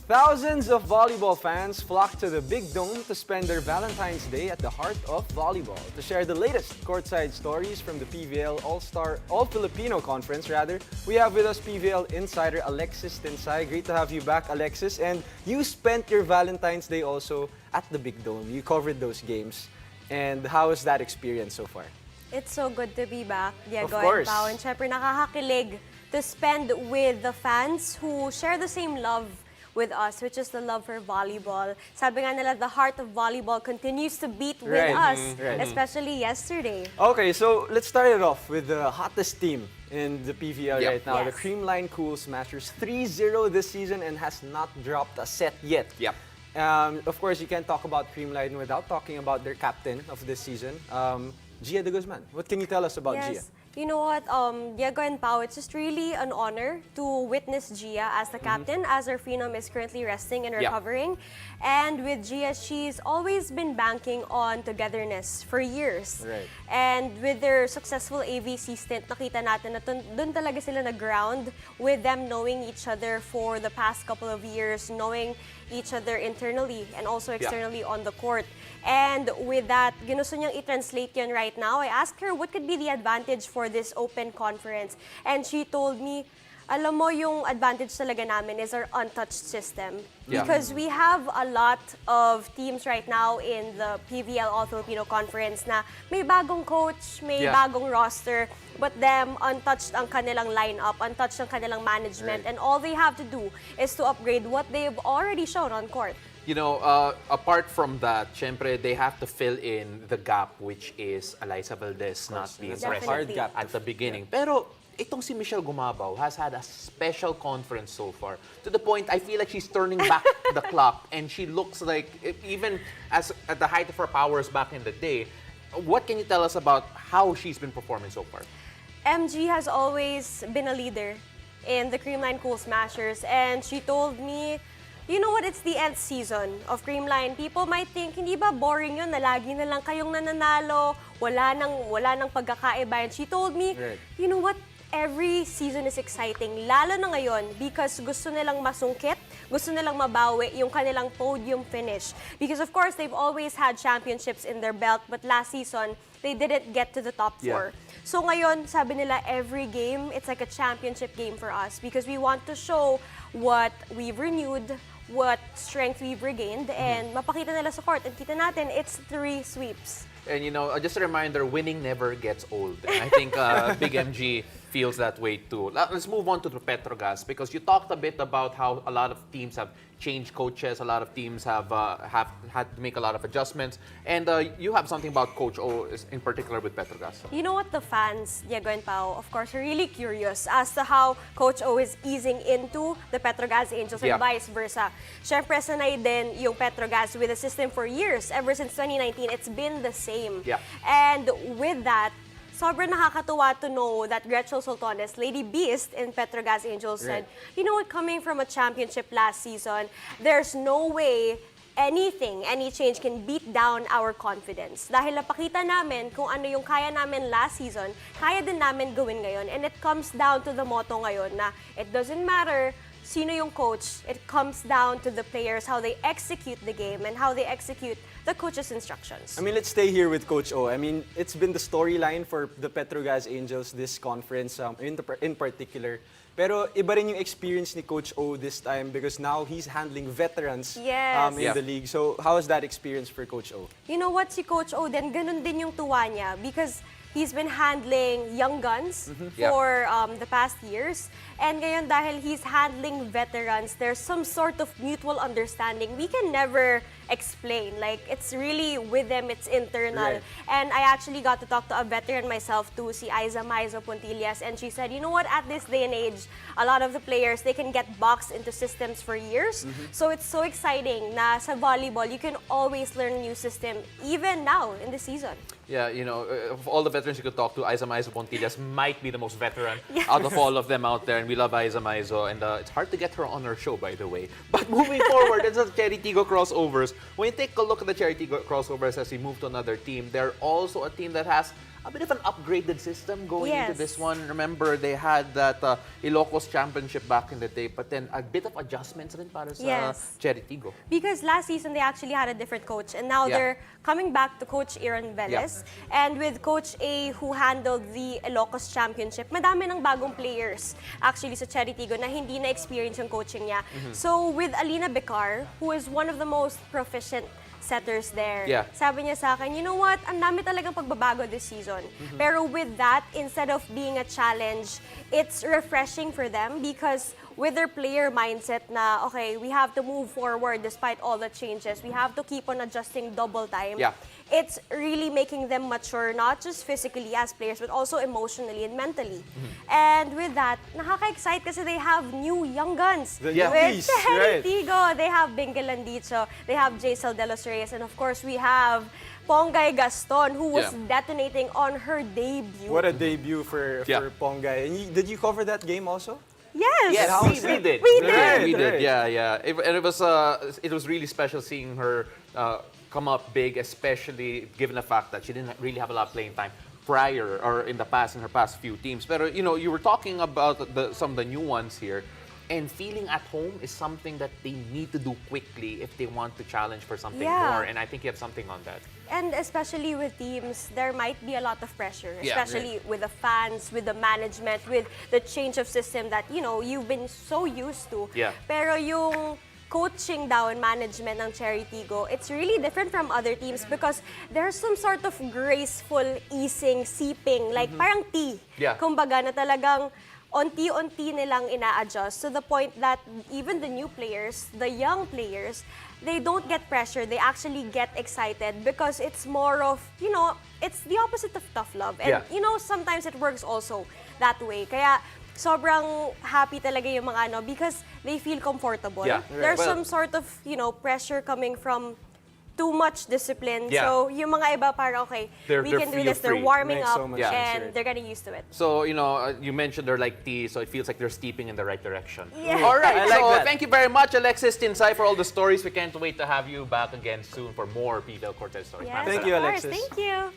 Thousands of volleyball fans flock to the Big Dome to spend their Valentine's Day at the heart of volleyball. To share the latest courtside stories from the PVL All-Filipino Conference, we have with us PVL insider Alexis Tinsay. Great to have you back, Alexis. And you spent your Valentine's Day also at the Big Dome. You covered those games. And how was that experience so far? It's so good to be back, Diego Of course. and Pao. And syempre nakakakilig to spend with the fans who share the same love with us, which is the love for volleyball. Sabi nga nila, the heart of volleyball continues to beat with us, especially yesterday. Okay, so let's start it off with the hottest team in the PVL right now. Yes. The Creamline Cool Smashers, 3-0 this season and has not dropped a set yet. Yep. Of course, you can't talk about Creamline without talking about their captain of this season, Gia de Guzman. What can you tell us about Gia? You know what, Diego and Pao, it's just really an honor to witness Gia as the captain, as our phenom is currently resting and recovering. And with Gia, she's always been banking on togetherness for years. Right. And with their successful AVC stint, nakita natin na dun talaga sila nag-ground with them knowing each other for the past couple of years, knowing each other internally and also externally on the court. And with that, ginusto niyang i-translate yun right now. I asked her what could be the advantage for this open conference. And she told me, alam mo yung advantage talaga namin is our untouched system. Because we have a lot of teams right now in the PVL All-Filipino Conference na may bagong coach, may bagong roster, but them, untouched ang kanilang lineup, untouched ang kanilang management, and all they have to do is to upgrade what they've already shown on court. You know, apart from that, syempre, they have to fill in the gap, which is Eliza Valdez not being present hard gap at the beginning. Pero itong si Michelle Gumabaw has had a special conference so far. To the point, I feel like she's turning back the clock, and she looks like, even as at the height of her powers back in the day, what can you tell us about how she's been performing so far? MG has always been a leader in the Creamline Cool Smashers, and she told me, you know what, it's the 10th season of Creamline. People might think, hindi ba boring yun na lagi na lang kayong nananalo, wala nang pagkakaiba. And she told me, you know what, every season is exciting, lalo na ngayon because gusto nilang masungkit, gusto nilang mabawi yung kanilang podium finish. Because of course, they've always had championships in their belt, but last season, they didn't get to the top 4. So ngayon, sabi nila, every game, it's like a championship game for us because we want to show what we've renewed, what strength we've regained, and mapakita nila sa court. And kita natin, it's 3 sweeps. And you know, just a reminder, winning never gets old. And I think Big MG feels that way too. Let's move on to the Petrogas, because you talked a bit about how a lot of teams have changed coaches, a lot of teams have had to make a lot of adjustments, and you have something about Coach O in particular with Petrogas. You know what, the fans, Diego and Pao, of course, are really curious as to how Coach O is easing into the Petrogas Angels and vice versa. Syempre, sanay din yung Petrogas with the system for years. Ever since 2019, it's been the same. And with that, sobrang nakakatuwa to know that Gretchen Soltones, Lady Beast in Petrogas Angels, said, you know what, coming from a championship last season, there's no way any change can beat down our confidence. Dahil napakita namin kung ano yung kaya namin last season, kaya din namin gawin ngayon. And it comes down to the motto ngayon na it doesn't matter sino yung coach, it comes down to the players, how they execute the game and how they execute the coach's instructions. I mean, let's stay here with Coach O. I mean, it's been the storyline for the Petrogas Angels this conference in particular. Pero iba rin yung experience ni Coach O this time because now he's handling veterans in the league. So how is that experience for Coach O? You know what, si Coach O din, ganun din yung tuwa niya because he's been handling young guns for the past years. And ngayon, dahil he's handling veterans, there's some sort of mutual understanding we can never explain. Like, it's really with them, it's internal. And I actually got to talk to a veteran myself too, si Aiza Maizo Puntillas, and she said, you know what, at this day and age, a lot of the players, they can get boxed into systems for years. So it's so exciting na sa volleyball, you can always learn a new system, even now in the season. Yeah, you know, of all the veterans you could talk to, Aiza Maizo Pontillas might be the most veteran out of all of them out there. And we love Aiza Maizo. And it's hard to get her on our show, by the way. But moving forward, it's the Cherry Tigo crossovers. When you take a look at the Cherry Tigo crossovers as we move to another team, they're also a team that has a bit of an upgraded system going into Yes. this one. Remember, they had that Ilocos Championship back in the day, but then a bit of adjustments rin para sa Yes. Cheritigo. Because last season they actually had a different coach, and now Yeah. they're coming back to Coach Aaron Velez. And with Coach A, who handled the Ilocos Championship, madami ng bagong players actually sa Cheritigo na hindi na-experience yung coaching niya. So with Alina Becar, who is one of the most proficient setters there. Yeah. Sabi niya sa akin, you know what, ang dami talagang pagbabago this season. Pero with that, instead of being a challenge, it's refreshing for them because with their player mindset na, okay, we have to move forward despite all the changes. We have to keep on adjusting double time. Yeah. It's really making them mature, not just physically as players, but also emotionally and mentally. And with that, nakaka-excite kasi they have new young guns. The Yeah. newbies, With right? Tigo, they have Bingal Landicho, they have Jaisal De Los Reyes, and of course we have Pongay Gaston, who was Yeah. detonating on her debut. What a debut for Yeah. Pongay. And did you cover that game also? Yes! Yes, How we was it? did. We Right, did. We did. Right. Yeah. And it was really special seeing her come up big, especially given the fact that she didn't really have a lot of playing time prior or in her past few teams. But you were talking about some of the new ones here. And feeling at home is something that they need to do quickly if they want to challenge for something Yeah. more. And I think you have something on that. And especially with teams, there might be a lot of pressure, Yeah. especially with the fans, with the management, with the change of system that, you've been so used to. Yeah. Pero yung coaching daw and management ng Cheritigo, it's really different from other teams because there's some sort of graceful easing, seeping, like parang tea. Yeah. Kumbaga na talagang onti-onti nilang ina-adjust to the point that even the new players, the young players, they don't get pressure. They actually get excited because it's more of, it's the opposite of tough love. And, Yeah. sometimes it works also that way. Kaya sobrang happy talaga yung mga because they feel comfortable. Yeah. There's Well- some sort of, pressure coming from too much discipline. Yeah. So yung mga iba parang, okay, They're- we they're can do free, this. They're free. warming Makes up so much sense, and right? they're getting used to it. So, you mentioned they're like tea, so it feels like they're steeping in the right direction. Yeah. All right, I like so that. thank you very much, Alexis Tinsay, for all the stories. We can't wait to have you back again soon for more PVL Courtside stories. Yes, Thank of you, course. Alexis. Thank you.